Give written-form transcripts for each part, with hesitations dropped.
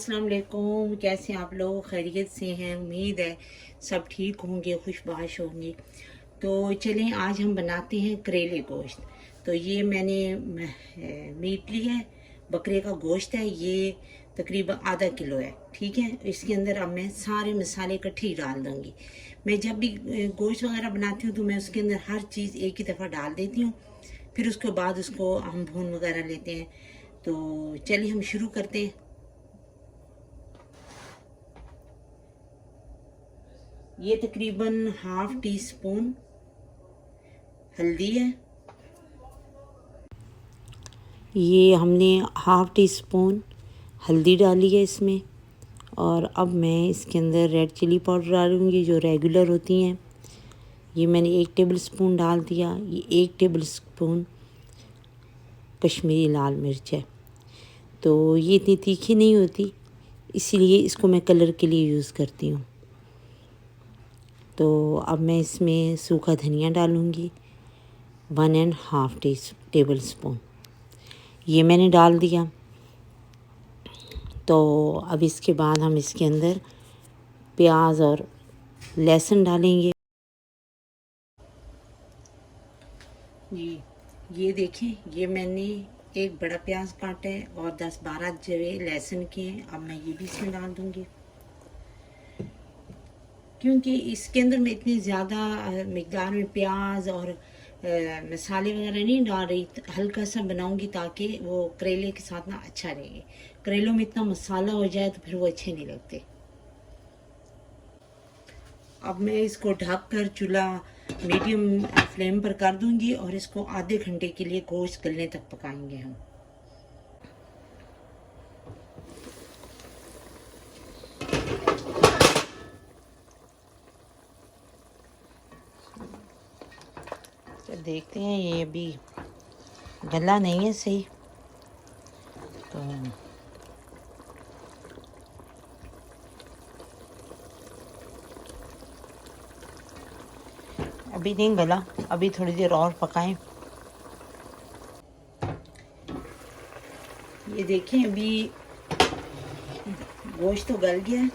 अस्सलाम वालेकुम। कैसे हैं आप लोग? खैरियत से हैं? उम्मीद है सब ठीक होंगे, खुशबाश होंगे। तो चलें आज हम बनाते हैं करेले गोश्त। तो ये मैंने मीट लिया है, बकरे का गोश्त है, ये तकरीबन आधा किलो है। ठीक है, इसके अंदर अब मैं सारे मसाले इकट्ठे ही डाल दूँगी। मैं जब भी गोश्त वगैरह बनाती हूँ तो मैं उसके अंदर हर चीज़ एक ही दफ़ा डाल देती हूँ, फिर उसके बाद उसको हम भून वगैरह लेते हैं। तो चलिए हम शुरू करते हैं। ये तकरीबन हाफ टी स्पून हल्दी है। ये हमने हाफ टी स्पून हल्दी डाली है इसमें। और अब मैं इसके अंदर रेड चिली पाउडर डालूँगी जो रेगुलर होती हैं। ये मैंने 1 टेबल स्पून डाल दिया। ये 1 टेबल स्पून कश्मीरी लाल मिर्च है। तो ये इतनी तीखी नहीं होती, इसीलिए इसको मैं कलर के लिए यूज़ करती हूँ। तो अब मैं इसमें सूखा धनिया डालूँगी 1.5 टेबल स्पून। ये मैंने डाल दिया। तो अब इसके बाद हम इसके अंदर प्याज और लहसुन डालेंगे। ये देखें, ये मैंने एक बड़ा प्याज काटा है और 10-12 जवे लहसुन के हैं। अब मैं ये भी इसमें डाल दूँगी, क्योंकि इसके अंदर मैं इतनी ज़्यादा मिक़दार में प्याज और मसाले वगैरह नहीं डाल रही। हल्का सा बनाऊंगी ताकि वो करेले के साथ ना अच्छा रहेगा। करेलों में इतना मसाला हो जाए तो फिर वो अच्छे नहीं लगते। अब मैं इसको ढक कर चूल्हा मीडियम फ्लेम पर कर दूंगी और इसको आधे घंटे के लिए गोश्त गलने तक पकाएंगे हम। तो देखते हैं, ये अभी गला नहीं है सही, तो अभी नहीं गला, अभी थोड़ी देर और पकाएं। ये देखें, अभी गोश्त तो गल गया है।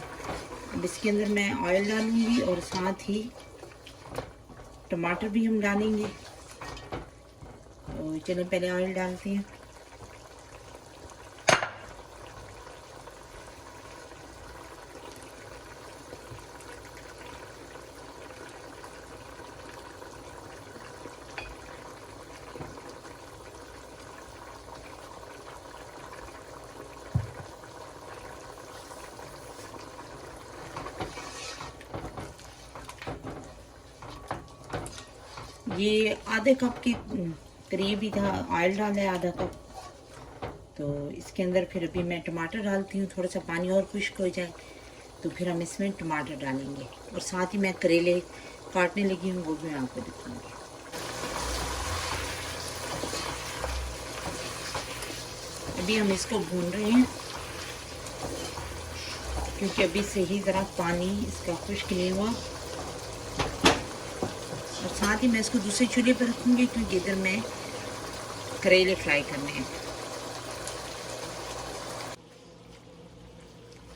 अब इसके अंदर मैं ऑयल डालूंगी और साथ ही टमाटर भी हम डालेंगे। तो चलिए पहले ऑयल डालते हैं। ये आधे कप के करीब ही था ऑयल डाला है, आधा कप। तो इसके अंदर फिर अभी मैं टमाटर डालती हूँ। थोड़ा सा पानी और खुश्क हो जाए तो फिर हम इसमें टमाटर डालेंगे और साथ ही मैं करेले काटने लगी हूँ, वो भी मैं आपको दिखाऊंगी। अभी हम इसको भून रहे हैं क्योंकि अभी सही ज़रा पानी इसका खुश्क नहीं हुआ। और साथ ही मैं इसको दूसरे चूल्हे पर रखूँगी क्योंकि इधर मैं करेले फ्राई करने हैं।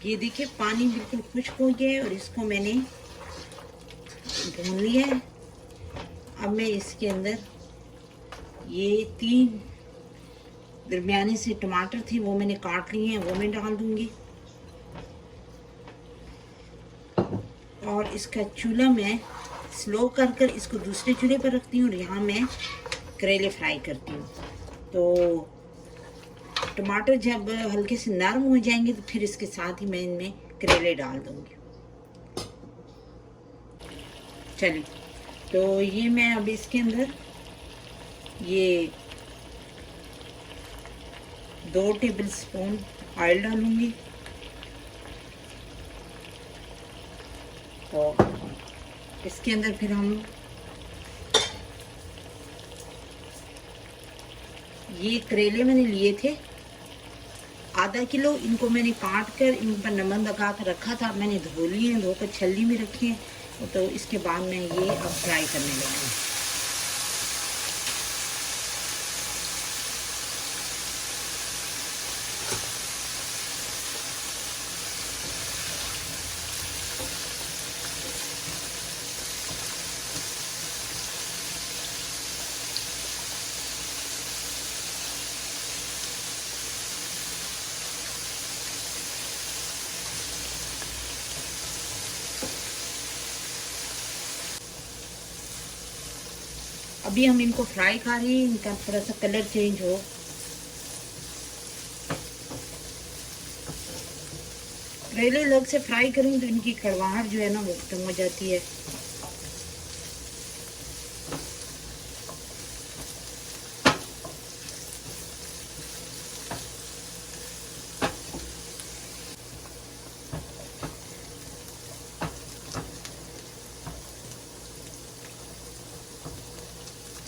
ये देखिए, पानी बिल्कुल खुश्क हो गया है और इसको मैंने भून लिया है। अब मैं इसके अंदर ये 3 दरमियाने से टमाटर थे, वो मैंने काट लिए हैं, वो मैं डाल दूँगी। और इसका चूल्हा मैं स्लो कर कर इसको दूसरे चूल्हे पर रखती हूँ और यहाँ मैं करेले फ्राई करती हूँ। तो टमाटर जब हल्के से नरम हो जाएंगे तो फिर इसके साथ ही मैं इनमें करेले डाल दूँगी। चलिए, तो ये मैं अब इसके अंदर ये 2 टेबल स्पून ऑयल डालूँगी और इसके अंदर फिर हम ये करेले मैंने लिए थे आधा किलो। इनको मैंने काट कर इन पर नमक लगा कर रखा था। मैंने धो लिए हैं, धोकर छलनी में रखे हैं। तो इसके बाद मैं ये अब फ्राई करने लगी। अभी हम इनको फ्राई कर रहे हैं, इनका थोड़ा सा कलर चेंज हो। करेले अलग से फ्राई करूँ तो इनकी कड़वाहट जो है ना वो खत्म हो जाती है।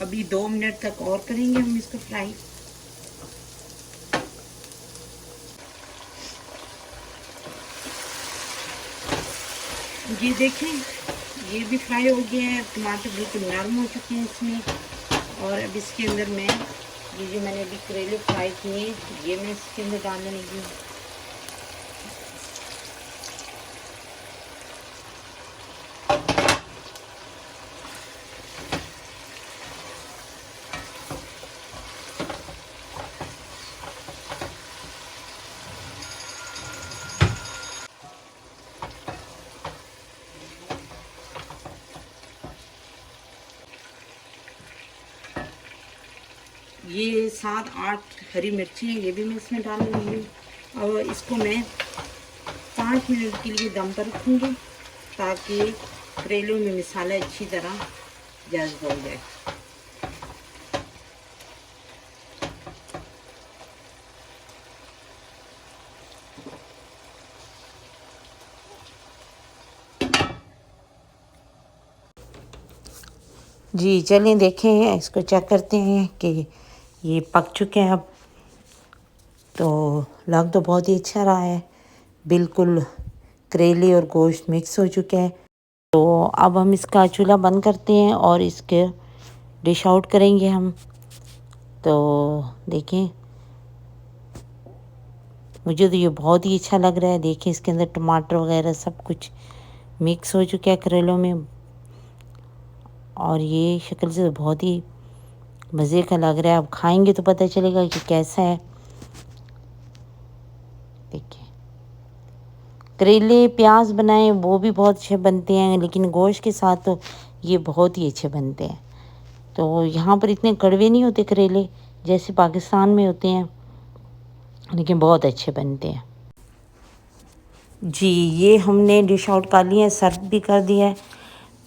अभी 2 मिनट तक और करेंगे हम इसको फ्राई। ये देखें, ये भी फ्राई हो गया है, टमाटर बिल्कुल नरम हो चुके हैं इसमें। और अब इसके अंदर मैं ये जो मैंने अभी करेले फ्राई किए ये मैं इसके अंदर डालने लगी हूँ। ये 7-8 हरी मिर्ची हैं, ये भी मैं इसमें डाल लूँगी। और इसको मैं 5 मिनट के लिए दम पर रखूँगी ताकि करेलों में मसाला अच्छी तरह जज्ब हो जाए। जी चलिए देखें, इसको चेक करते हैं कि ये पक चुके हैं। अब तो लग तो बहुत ही अच्छा रहा है, बिल्कुल करेले और गोश्त मिक्स हो चुके हैं। तो अब हम इसका चूल्हा बंद करते हैं और इसके डिश आउट करेंगे हम। तो देखें, मुझे तो ये बहुत ही अच्छा लग रहा है। देखिए इसके अंदर टमाटर वगैरह सब कुछ मिक्स हो चुका है करेलों में, और ये शक्ल से तो बहुत ही मज़े का लग रहा है। अब खाएंगे तो पता चलेगा कि कैसा है। देखिए, करेले प्याज बनाए वो भी बहुत अच्छे बनते हैं, लेकिन गोश्त के साथ तो ये बहुत ही अच्छे बनते हैं। तो यहाँ पर इतने कड़वे नहीं होते करेले जैसे पाकिस्तान में होते हैं, लेकिन बहुत अच्छे बनते हैं। जी ये हमने डिश आउट कर लिया है, सर्व भी कर दिया है।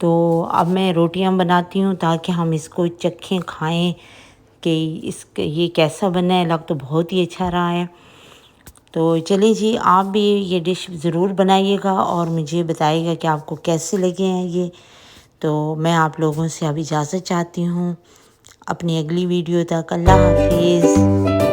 तो अब मैं रोटियां बनाती हूँ ताकि हम इसको चखें, खाएं कि ये कैसा बना है। लग तो बहुत ही अच्छा रहा है। तो चलिए जी, आप भी ये डिश ज़रूर बनाइएगा और मुझे बताइएगा कि आपको कैसे लगे हैं ये। तो मैं आप लोगों से अब इजाज़त चाहती हूँ, अपनी अगली वीडियो तक। अल्लाह हाफिज़।